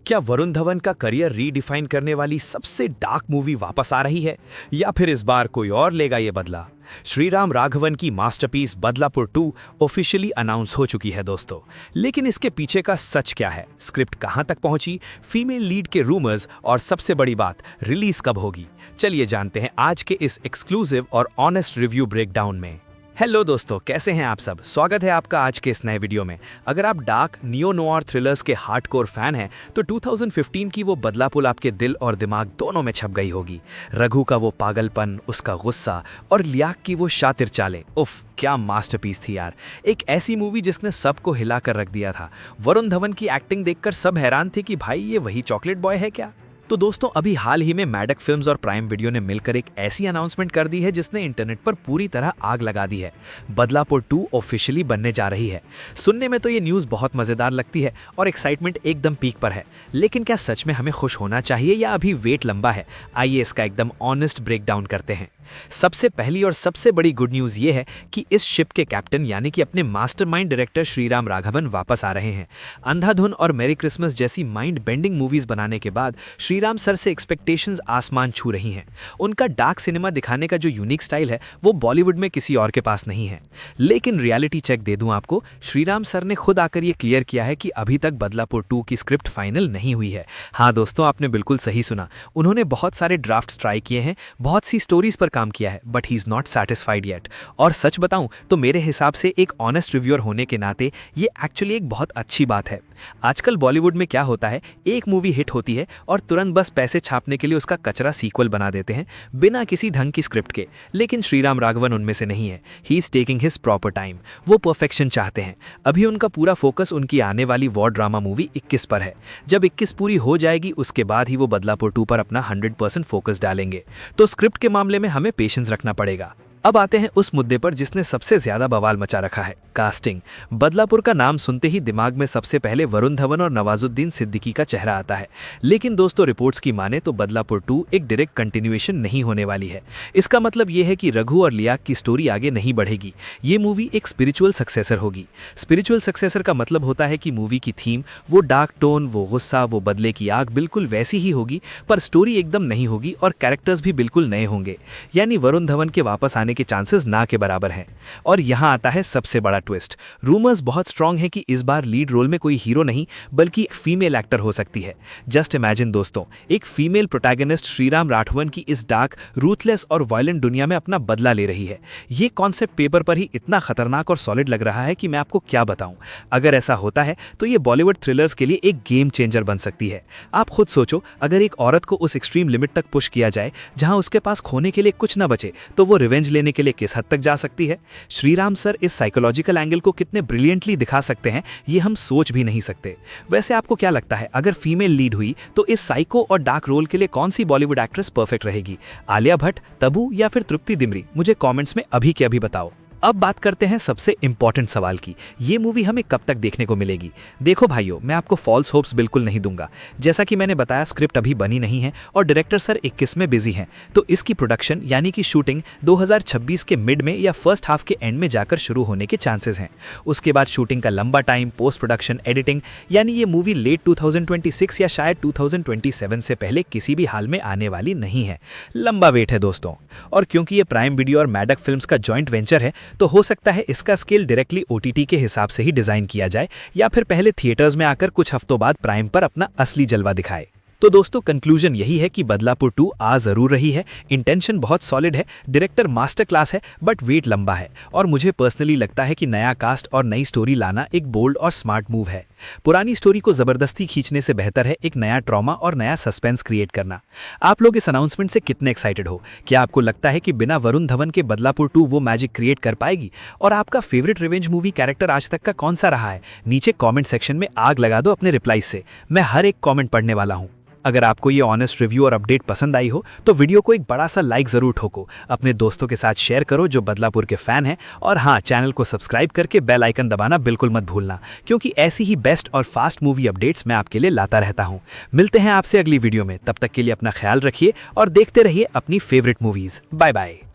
क्या वरुण धवन का career redefine करने वाली सबसे डार्क मूवी वापस आ रही है या फिर इस बार कोई और लेगा ये बदला? श्रीराम राघवन की मास्टरपीस बदलापुर 2 ऑफिशियली अनाउंस हो चुकी है दोस्तों। लेकिन इसके पीछे का सच क्या है? स्क्रिप्ट कहां तक पहुंची, फीमेल लीड के रूमर्स और सबसे बड़ी बात, रिलीज कब होगी? चलिए जानते हैं आज के इस एक्सक्लूसिव और ऑनेस्ट रिव्यू ब्रेकडाउन में। हेलो दोस्तों, कैसे हैं आप सब? स्वागत है आपका आज के इस नए वीडियो में। अगर आप डार्क नियो नोआर थ्रिलर्स के हार्डकोर फैन हैं तो 2015 की वो बदलापुर आपके दिल और दिमाग दोनों में छप गई होगी। रघु का वो पागलपन, उसका गुस्सा और लियाक की वो शातिर चालें, उफ क्या मास्टरपीस थी यार। एक ऐसी मूवी जिसने सबको हिला कर रख दिया था। वरुण धवन की एक्टिंग देखकर सब हैरान थे कि भाई ये वही चॉकलेट बॉय है क्या? तो दोस्तों अभी हाल ही में मैडक फिल्म्स और प्राइम वीडियो ने मिलकर एक ऐसी अनाउंसमेंट कर दी है जिसने इंटरनेट पर पूरी तरह आग लगा दी है। बदलापुर 2 ऑफिशियली बनने जा रही है। सुनने में तो ये न्यूज़ बहुत मज़ेदार लगती है और एक्साइटमेंट एकदम पीक पर है, लेकिन क्या सच में हमें खुश होना चाहिए या अभी वेट लंबा है? आइए इसका एकदम ऑनेस्ट ब्रेकडाउन करते हैं। सबसे पहली और सबसे बड़ी गुड न्यूज़ ये है कि इस शिप के कैप्टन यानी कि अपने मास्टरमाइंड डायरेक्टर श्रीराम राघवन वापस आ रहे हैं। अंधाधुन और मैरी क्रिसमस जैसी माइंड बेंडिंग मूवीज बनाने के बाद श्रीराम सर से एक्सपेक्टेशंस आसमान छू रही हैं। उनका डार्क सिनेमा दिखाने का जो यूनिक स्टाइल है वो बॉलीवुड में किसी और के पास नहीं है। लेकिन रियलिटी चेक दे दूं आपको, श्रीराम सर ने खुद आकर ये क्लियर किया है कि अभी तक बदलापुर 2 की स्क्रिप्ट फाइनल नहीं हुई है। हाँ दोस्तों, आपने बिल्कुल सही सुना। उन्होंने बहुत सारे ड्राफ्ट ट्राई किए हैं, बहुत सी स्टोरीज पर काम किया है, but he is not satisfied yet. और सच बताऊं तो मेरे हिसाब से एक ऑनेस्ट रिव्यूअर होने के नाते ये एक्चुअली एक बहुत अच्छी बात है। आजकल बॉलीवुड में क्या होता है, एक मूवी हिट होती है और तुरंत बस पैसे छापने के लिए उसका कचरा सीक्वल बना देते हैं बिना किसी ढंग की स्क्रिप्ट के। लेकिन श्रीराम राघवन उनमें से नहीं है। He is taking his proper time. वो परफेक्शन चाहते हैं। अभी उनका पूरा फोकस उनकी आने वाली वॉर ड्रामा मूवी 21 पर है। जब 21 पूरी हो जाएगी उसके बाद ही वो बदलापुर 2 पर अपना 100% फोकस डालेंगे। तो स्क्रिप्ट के मामले में हमें पेशेंस रखना पड़ेगा। अब आते हैं उस मुद्दे पर जिसने सबसे ज्यादा बवाल मचा रखा है, कास्टिंग। बदलापुर का नाम सुनते ही दिमाग में सबसे पहले वरुण धवन और नवाजुद्दीन सिद्दीकी का चेहरा आता है। लेकिन दोस्तों रिपोर्ट्स की माने तो बदलापुर 2 एक डायरेक्ट कंटिन्यूएशन नहीं होने वाली है। इसका मतलब यह है कि रघु और लियाक की स्टोरी आगे नहीं बढ़ेगी। ये मूवी एक स्पिरिचुअल सक्सेसर होगी। स्पिरिचुअल सक्सेसर का मतलब होता है कि मूवी की थीम, वो डार्क टोन, वो गुस्सा, वो बदले की आग बिल्कुल वैसी ही होगी, पर स्टोरी एकदम नहीं होगी और कैरेक्टर्स भी बिल्कुल नए होंगे। यानी वरुण धवन के वापस आने के चांसेस ना के बराबर हैं। और यहां आता है सबसे बड़ा ट्विस्ट। रूमर्स बहुत स्ट्रांग है कि इस बार लीड रोल में कोई हीरो नहीं बल्कि एक फीमेल एक्टर हो सकती है। जस्ट इमेजिन दोस्तों, एक फीमेल प्रोटैगनिस्ट श्रीराम राघवन की इस डार्क, रूथलेस और वायलेंट दुनिया में अपना बदला ले रही है। ये कॉन्सेप्ट पेपर पर ही इतना खतरनाक और सॉलिड लग रहा है कि मैं आपको क्या बताऊं। अगर ऐसा होता है तो ये बॉलीवुड थ्रिलर्स के लिए एक गेम चेंजर बन सकती है। आप खुद सोचो, अगर एक औरत को उस एक्सट्रीम लिमिट तक पुश किया जाए जहां उसके पास खोने के लिए कुछ न बचे, तो वो रिवेंज लेने के लिए किस हद तक जा सकती है। श्रीराम सर इस साइकोलॉजिकल एंगल को कितने ब्रिलियंटली दिखा सकते हैं ये हम सोच भी नहीं सकते। वैसे आपको क्या लगता है, अगर फीमेल लीड हुई तो इस साइको और डार्क रोल के लिए कौन सी बॉलीवुड एक्ट्रेस परफेक्ट रहेगी? आलिया भट्ट, तब्बू या फिर तृप्ति दिमरी? मुझे कमेंट्स में अभी के अभी बताओ। अब बात करते हैं सबसे इंपॉर्टेंट सवाल की, ये मूवी हमें कब तक देखने को मिलेगी? देखो भाइयों, मैं आपको फॉल्स होप्स बिल्कुल नहीं दूंगा। जैसा कि मैंने बताया, स्क्रिप्ट अभी बनी नहीं है और डायरेक्टर सर 21 में बिजी हैं, तो इसकी प्रोडक्शन यानी कि शूटिंग 2026 के मिड में या फर्स्ट हाफ के एंड में जाकर शुरू होने के चांसेस हैं। उसके बाद शूटिंग का लंबा टाइम, पोस्ट प्रोडक्शन, एडिटिंग, यानी ये मूवी लेट 2026 या शायद 2027 से पहले किसी भी हाल में आने वाली नहीं है। लंबा वेट है दोस्तों। और क्योंकि ये प्राइम वीडियो और मैडक फिल्म्स का जॉइंट वेंचर है तो हो सकता है इसका स्केल डायरेक्टली ओटीटी के हिसाब से ही डिजाइन किया जाए या फिर पहले थिएटर्स में आकर कुछ हफ्तों बाद प्राइम पर अपना असली जलवा दिखाए। तो दोस्तों कंक्लूजन यही है कि बदलापुर 2 आ जरूर रही है। इंटेंशन बहुत सॉलिड है, डायरेक्टर मास्टर क्लास है, बट वेट लंबा है। और मुझे पर्सनली लगता है कि नया कास्ट और नई स्टोरी लाना एक बोल्ड और स्मार्ट मूव है। पुरानी स्टोरी को जबरदस्ती खींचने से बेहतर है एक नया ट्रॉमा और नया सस्पेंस क्रिएट करना। आप लोग इस अनाउंसमेंट से कितने एक्साइटेड हो? क्या आपको लगता है कि बिना वरुण धवन के बदलापुर 2 वो मैजिक क्रिएट कर पाएगी? और आपका फेवरेट रिवेंज मूवी कैरेक्टर आज तक का कौन सा रहा है? नीचे कमेंट सेक्शन में आग लगा दो अपने रिप्लाई से। मैं हर एक कमेंट पढ़ने वाला हूं। अगर आपको ये ऑनेस्ट रिव्यू और अपडेट पसंद आई हो तो वीडियो को एक बड़ा सा लाइक जरूर ठोको। अपने दोस्तों के साथ शेयर करो जो बदलापुर के फैन हैं, और हाँ, चैनल को सब्सक्राइब करके बेल आइकन दबाना बिल्कुल मत भूलना, क्योंकि ऐसी ही बेस्ट और फास्ट मूवी अपडेट्स मैं आपके लिए लाता रहता हूँ। मिलते हैं आपसे अगली वीडियो में, तब तक के लिए अपना ख्याल रखिए और देखते रहिए अपनी फेवरेट मूवीज। Bye bye.